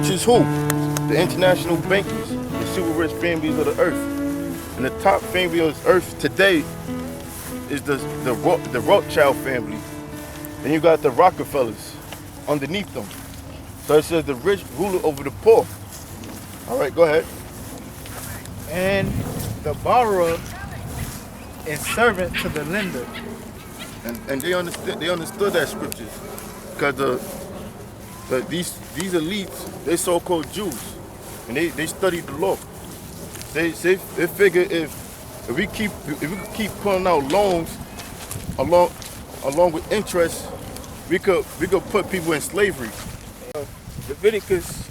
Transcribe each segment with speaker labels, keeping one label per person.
Speaker 1: rich is who? The international bankers, the super rich families of the earth. And the top family of this earth today is the Rothschild family. Then you got the Rockefellers underneath them. So it says the rich ruler over the poor. All right, go ahead.
Speaker 2: And the borrower is servant to the lender.
Speaker 1: And they understood that scriptures, because these elites, they so-called Jews, and they studied the law. They figure if we keep pulling out loans along with interest, we could put people in slavery.
Speaker 3: Leviticus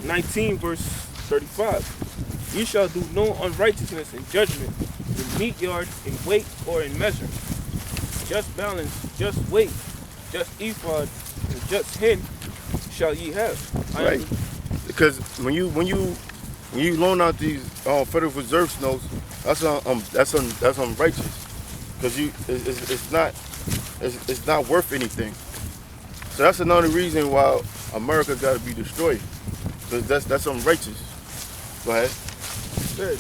Speaker 3: 19 verse 35. You shall do no unrighteousness in judgment, in meat yard, in weight, or in measure. Just balance, just weight, just ephod, and just hin shall ye have.
Speaker 1: Right. Because when you loan out these Federal Reserve notes, that's unrighteous. Because it's not worth anything. So that's another reason why America got to be destroyed. Because that's unrighteous. Go ahead.
Speaker 3: Said,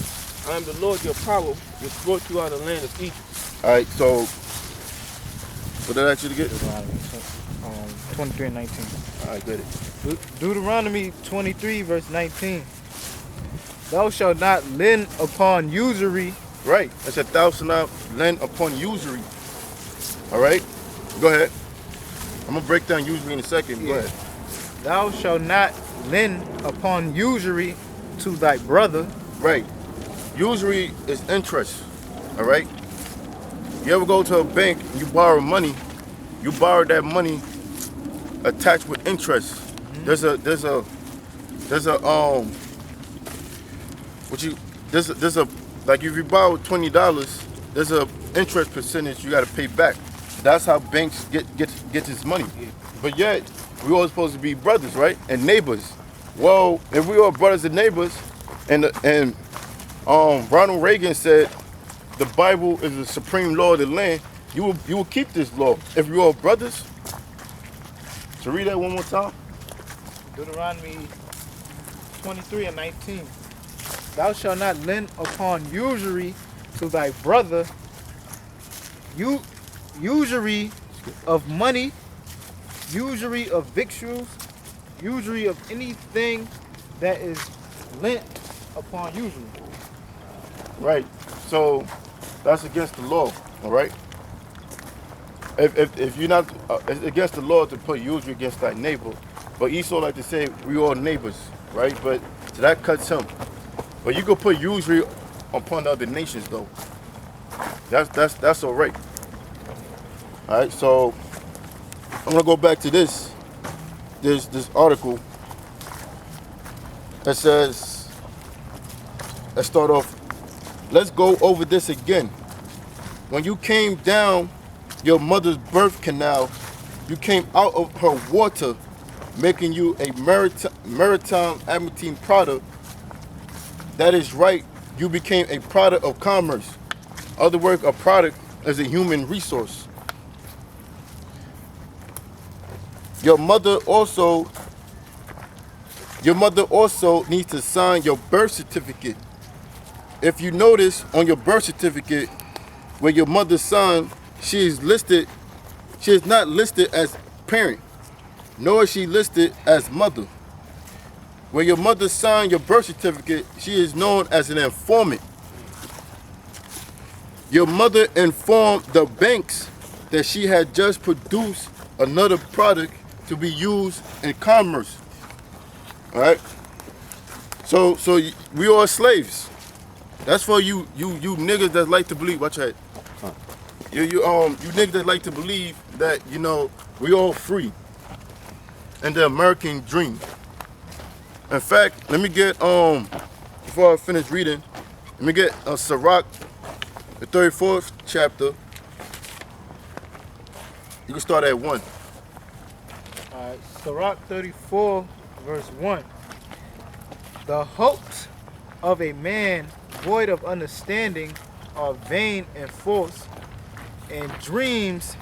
Speaker 3: I am the Lord your power, which brought you out of the land of Egypt.
Speaker 1: All right. So what did I ask you to get?
Speaker 2: Deuteronomy 23 and 19.
Speaker 1: All right, get it.
Speaker 2: Deuteronomy 23 verse 19. Thou shalt not lend upon usury.
Speaker 1: Right. That's a $1,000 lend upon usury. All right. Go ahead. I'm gonna break down usury in a second. Go ahead.
Speaker 2: Thou shalt not lend upon usury to thy brother.
Speaker 1: Right. Usury is interest. All right. You ever go to a bank and you borrow money? You borrow that money attached with interest. Mm-hmm. There's a like if you borrow $20, there's a interest percentage you got to pay back. That's how banks get this money. But yet we all supposed to be brothers, right? And neighbors. Well, if we all brothers and neighbors, and Ronald Reagan said the Bible is the supreme law of the land, you will keep this law if you all brothers. So read that one more time.
Speaker 2: Deuteronomy 23 and 19. Thou shalt not lend upon usury to thy brother, usury of money, usury of victuals, usury of anything that is lent upon usury.
Speaker 1: Right. So that's against the law. All right. If you're not, it's against the law to put usury against thy neighbor. But Esau like to say we all neighbors, right? But so that cuts him. But you could put usury upon the other nations, though. That's all right. All right. So I'm gonna go back to this. There's this article that says, let's start off. Let's go over this again. When you came down your mother's birth canal, you came out of her water, making you a maritime Admiralty product. That is right, you became a product of commerce. Other word, a product is a human resource. Your mother also needs to sign your birth certificate. If you notice on your birth certificate, where your mother signed, she is not listed as parent, nor is she listed as mother. When your mother signed your birth certificate, she is known as an informant. Your mother informed the banks that she had just produced another product to be used in commerce. All right. So we are slaves. That's for you niggas that like to believe. Watch out. You niggas that like to believe that we all free and the American dream. In fact, let me get before I finish reading, let me get Sirach, the 34th chapter. You can start at 1.
Speaker 2: All right, Sirach 34 verse 1. The hopes of a man void of understanding are vain and false, and dreams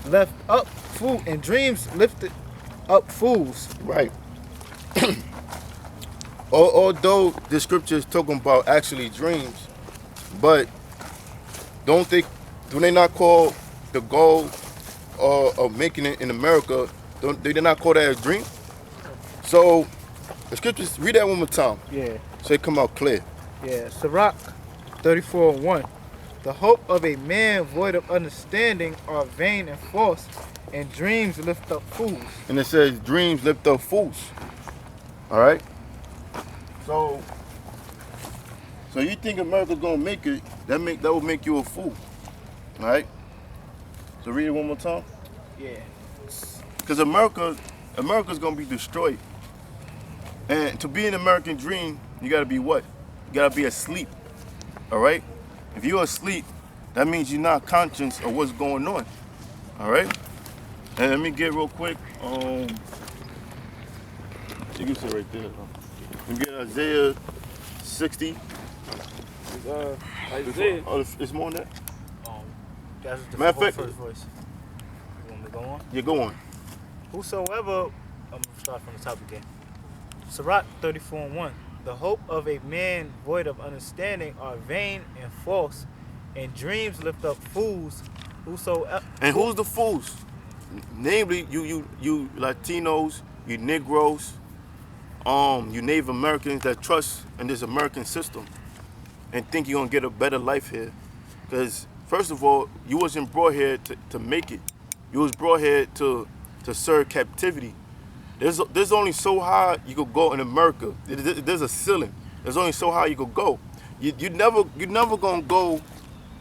Speaker 2: lifted up fools.
Speaker 1: Right. Although the scripture is talking about actually dreams, but don't they do they not call the goal of making it in America? Don't they did not call that a dream? So the scriptures, read that one more time.
Speaker 2: Yeah.
Speaker 1: So it come out clear.
Speaker 2: Yeah. Sirach 34:1. The hope of a man void of understanding are vain and false, and dreams lift up fools.
Speaker 1: And it says dreams lift up fools. All right. So you think America's gonna make it? That will make you a fool. All right. So read it one more time.
Speaker 2: Yeah.
Speaker 1: Because America's gonna be destroyed. And to be an American dream, you gotta be what? You gotta be asleep. All right. If you're asleep, that means you're not conscious of what's going on. All right. And let me get real quick. You can sit right there. Let me get Isaiah 60.
Speaker 3: Isaiah.
Speaker 1: Oh, it's more than that.
Speaker 2: That's the
Speaker 1: Matter of fact-
Speaker 2: first voice. You want me to go on?
Speaker 1: You're going.
Speaker 2: Whosoever, I'm going to start from the top again. Sirach 34:1. The hope of a man void of understanding are vain and false, and dreams lift up fools. Whosoever.
Speaker 1: And who's the fools? Namely, you Latinos, you Negroes, you Native Americans that trust in this American system and think you're gonna get a better life here. Because first of all, you wasn't brought here to make it. You was brought here to serve captivity. There's only so high you could go in America. There's a ceiling. There's only so high you could go. You never gonna go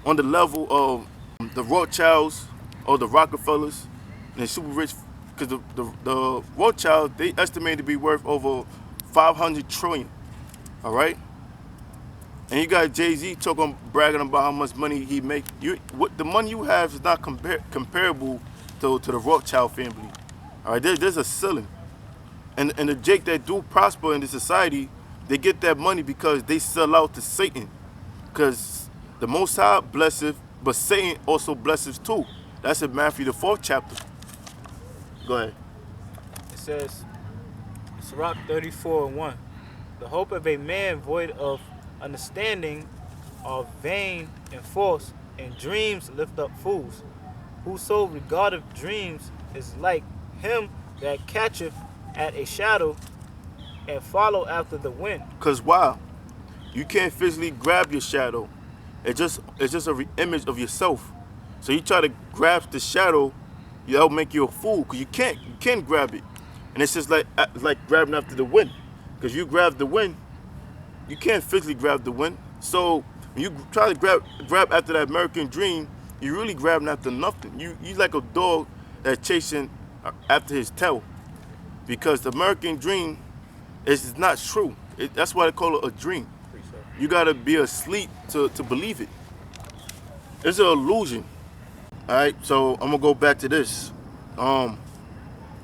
Speaker 1: on the level of the Rothschilds or the Rockefellers and the super rich, because the Rothschilds, they estimate to be worth over 500 trillion. All right. And you got Jay-Z bragging about how much money he make. What the money you have is not comparable to the Rothschild family. All right, there's a ceiling. And the Jake that do prosper in the society, they get that money because they sell out to Satan. Because the Most High blesseth, but Satan also blesses too. That's in Matthew the 4th chapter. Go ahead.
Speaker 2: It says, Sirach 34:1. The hope of a man void of understanding are vain and false, and dreams lift up fools. Whoso regardeth dreams is like him that catcheth at a shadow and follow after the wind.
Speaker 1: Because why? You can't physically grab your shadow. It's just a image of yourself. So you try to grab the shadow, that'll make you a fool because you can't grab it. And it's just like grabbing after the wind. Because you grab the wind, you can't physically grab the wind. So when you try to grab after that American dream, you're really grabbing after nothing. You like a dog that's chasing after his tail. Because the American dream is not true. That's why they call it a dream. You gotta be asleep to believe it. It's an illusion. All right, so I'm gonna go back to this.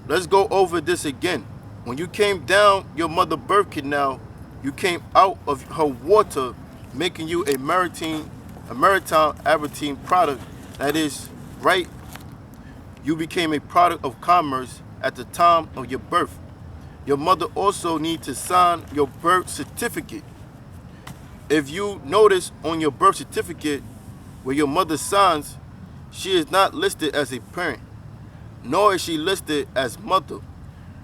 Speaker 1: Let's go over this again. When you came down your mother birth canal, you came out of her water, making you a maritime Admiralty product. That is right. You became a product of commerce at the time of your birth. Your mother also needs to sign your birth certificate. If you notice on your birth certificate where your mother signs, she is not listed as a parent, nor is she listed as mother.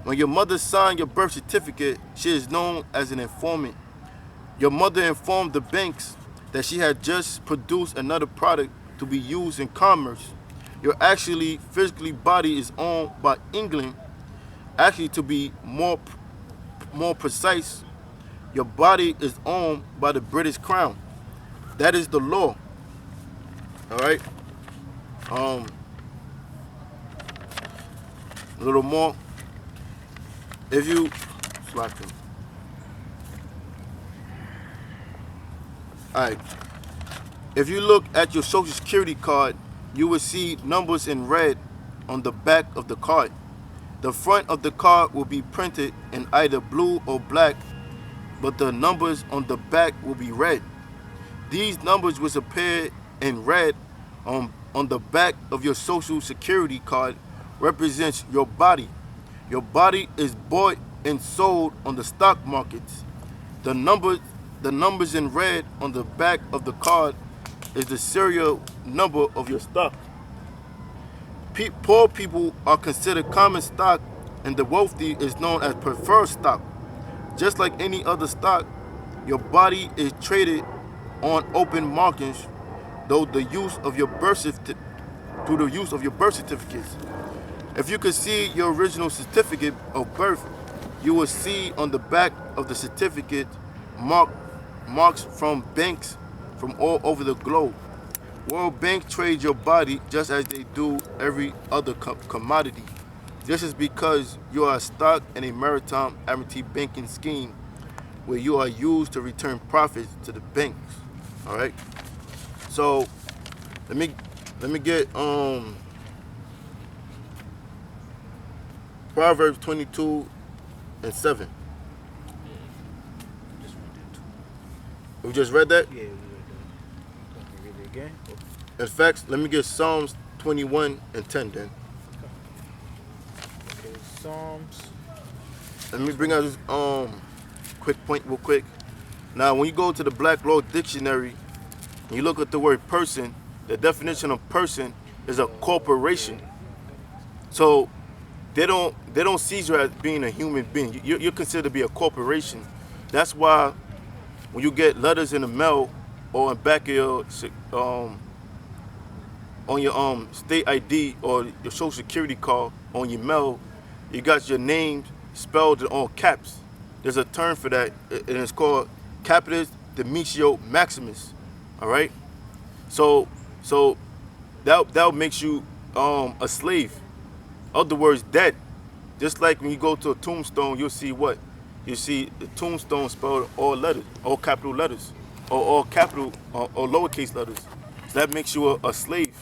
Speaker 1: When your mother signed your birth certificate, she is known as an informant. Your mother informed the banks that she had just produced another product to be used in commerce. Your actually physically body is owned by England. Actually, to be more precise, your body is owned by the British Crown. That is the law. All right. A little more. If you slack them. All right. If you look at your Social Security card, you will see numbers in red on the back of the card. The front of the card will be printed in either blue or black, but the numbers on the back will be red. These numbers which appear in red on the back of your Social Security card represents your body. Your body is bought and sold on the stock markets. The numbers in red on the back of the card is the serial number of your stock. Poor people are considered common stock, and the wealthy is known as preferred stock. Just like any other stock, your body is traded on open markets through the use of your birth certificates. If you could see your original certificate of birth, you will see on the back of the certificate marks from banks from all over the globe. World Bank trades your body just as they do every other commodity. This is because you are a stock in a maritime Admiralty banking scheme where you are used to return profits to the banks. All right. So let me get Proverbs 22:7.
Speaker 2: Just read that too.
Speaker 1: We just read that.
Speaker 2: Yeah, we read that. Let me read it again.
Speaker 1: In fact, let me get Psalms 21:10 then.
Speaker 2: Okay, Psalms.
Speaker 1: Let me bring out this quick point real quick. Now, when you go to the Black Law Dictionary and you look at the word person, the definition of person is a corporation. So they don't see you as being a human being. You're considered to be a corporation. That's why when you get letters in the mail or in back of your on your state ID or your social security card on your mail, you got your name spelled in all caps. There's a term for that, and it's called Capitis Demitio Maximus. All right. So that makes you a slave. Other words, dead. Just like when you go to a tombstone, you'll see what? You see the tombstone spelled all letters, all capital letters, or all capital or lowercase letters. So that makes you a slave.